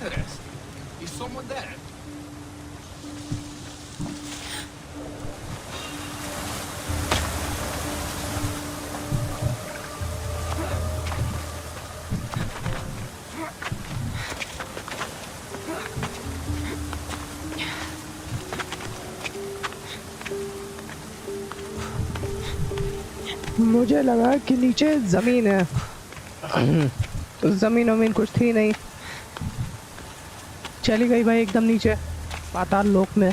Interesting. Is someone there? मुझे लगा कि नीचे जमीन है। जमीन वमीन कुछ थी नहीं, चली गई भाई एकदम नीचे पाताल लोक में।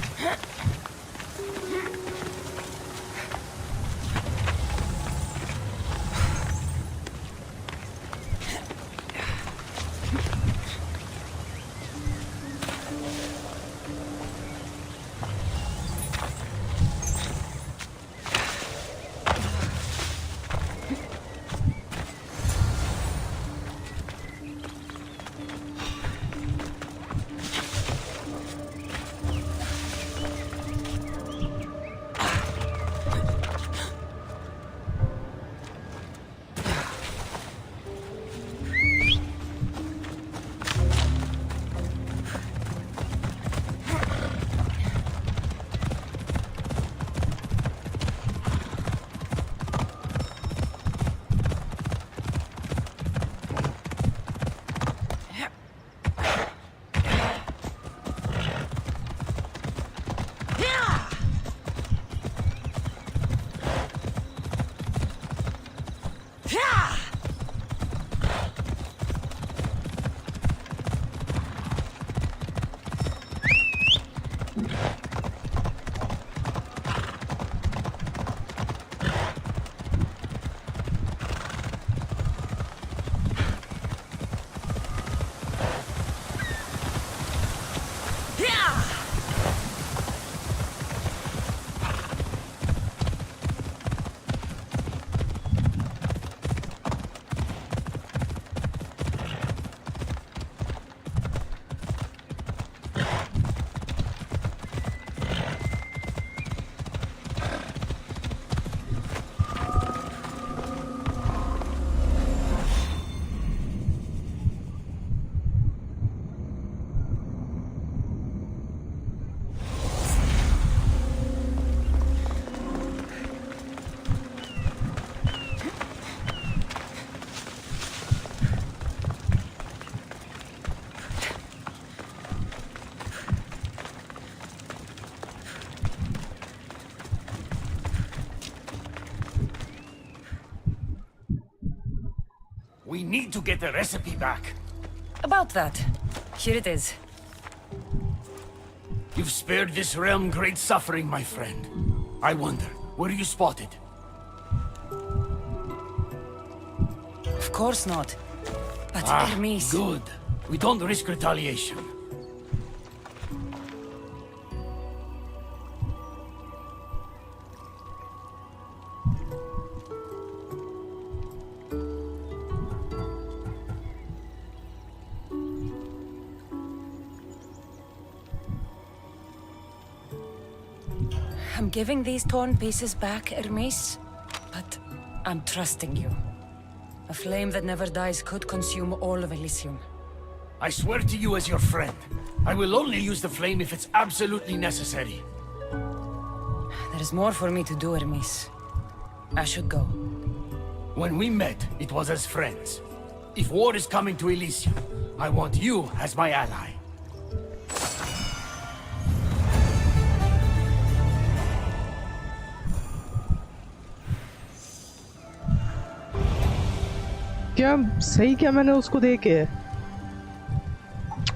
We need to get the recipe back. About that. Here it is. You've spared this realm great suffering, my friend. I wonder, were you spotted? Of course not. But Hermes... Good. We don't risk retaliation. I'm giving these torn pieces back, Hermes. But I'm trusting you. A flame that never dies could consume all of Elysium. I swear to you as your friend, I will only use the flame if it's absolutely necessary. There is more for me to do, Hermes. I should go. When we met, it was as friends. If war is coming to Elysium, I want you as my ally. क्या सही क्या मैंने उसको देखे?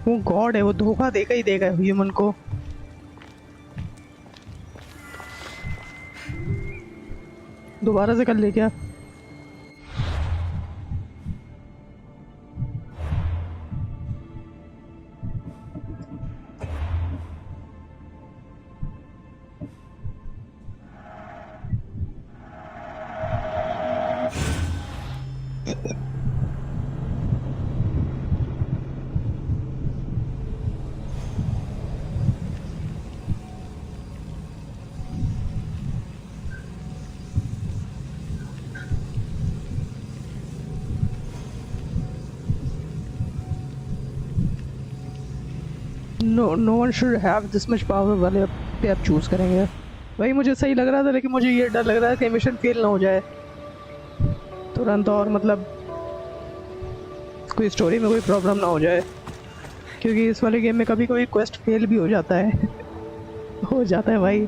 वो God है, वो धोखा देगा ही देगा ह्यूमन को। दोबारा से कर ले क्या? No one should have this much power वाले पे आप चूज़ करेंगे। वही मुझे सही लग रहा था, लेकिन मुझे ये डर लग रहा है कि मिशन फेल ना हो जाए तुरंत, और मतलब कोई स्टोरी में कोई प्रॉब्लम ना हो जाए, क्योंकि इस वाले गेम में कभी कभी क्वेस्ट फेल भी हो जाता है हो जाता है भाई।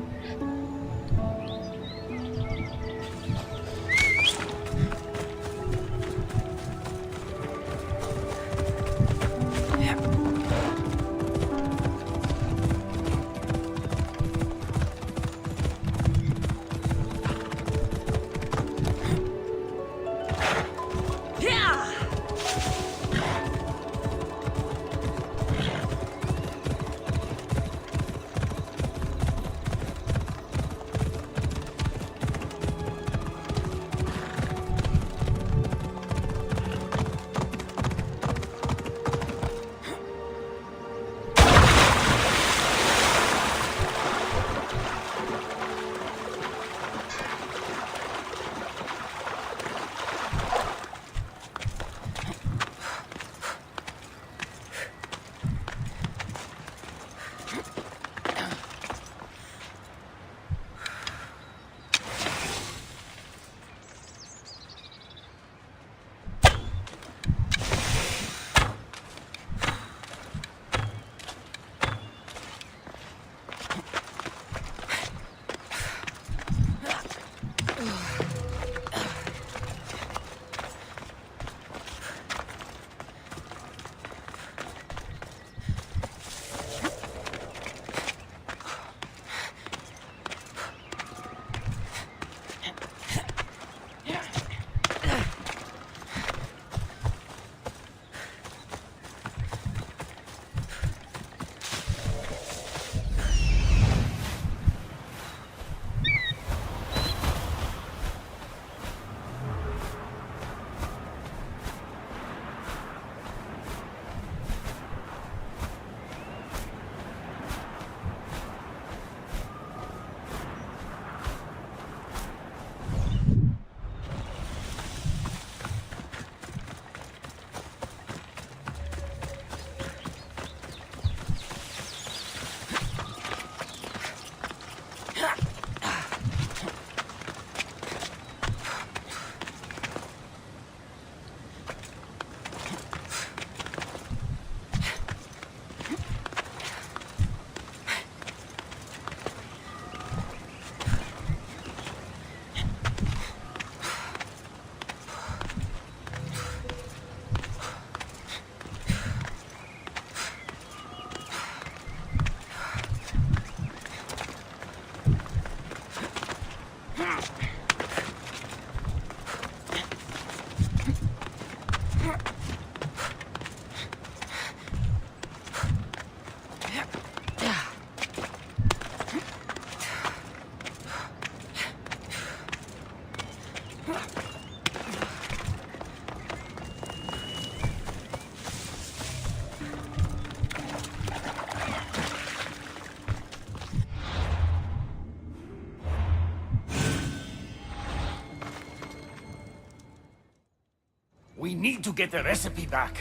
We need to get the recipe back.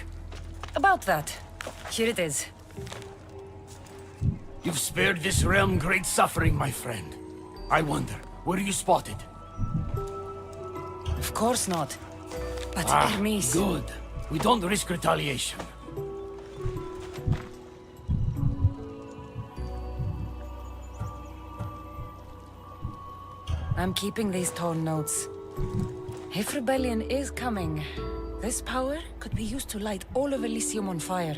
About that. Here it is. You've spared this realm great suffering, my friend. I wonder, were you spotted? Of course not. But Hermes... Good. We don't risk retaliation. I'm keeping these torn notes. If rebellion is coming, this power could be used to light all of Elysium on fire.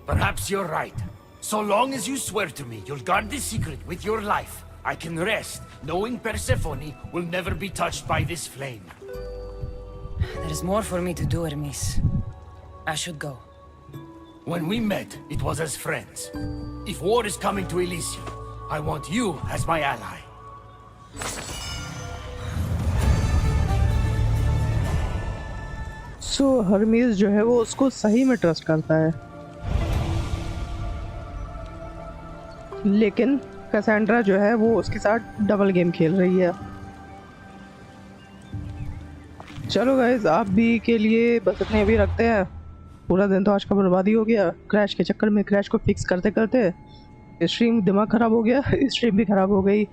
Perhaps you're right. So long as you swear to me you'll guard this secret with your life, I can rest knowing Persephone will never be touched by this flame. There is more for me to do, Hermes. I should go. When we met, it was as friends. If war is coming to Elysium, I want you as my ally. सो हरमीज जो है वो उसको सही में trust करता है, लेकिन Cassandra जो है वो उसके साथ डबल गेम खेल रही है। चलो गाइस, आप भी के लिए बस इतने भी रखते हैं। पूरा दिन तो आज का बर्बादी हो गया क्रैश के चक्कर में। क्रैश को फिक्स करते करते स्ट्रीम दिमाग ख़राब हो गया, स्ट्रीम भी ख़राब हो गई।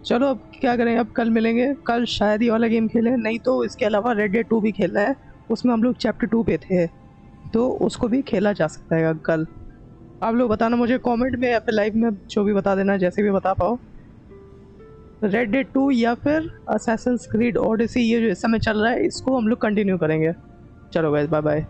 चलो अब क्या करें, अब कल मिलेंगे। कल शायद ये वाला गेम खेलें, नहीं तो इसके अलावा रेड डेड 2 भी खेलना है। उसमें हम लोग चैप्टर 2 पे थे, तो उसको भी खेला जा सकता है कल। आप लोग बताना मुझे कमेंट में या फिर लाइव में, जो भी बता देना, जैसे भी बता पाओ। रेड डेड 2 या फिर असैसिन्स क्रीड ओडिसी, ये जो इस समय चल रहा है, इसको हम लोग कंटिन्यू करेंगे। चलो गाइस, बाय बाय।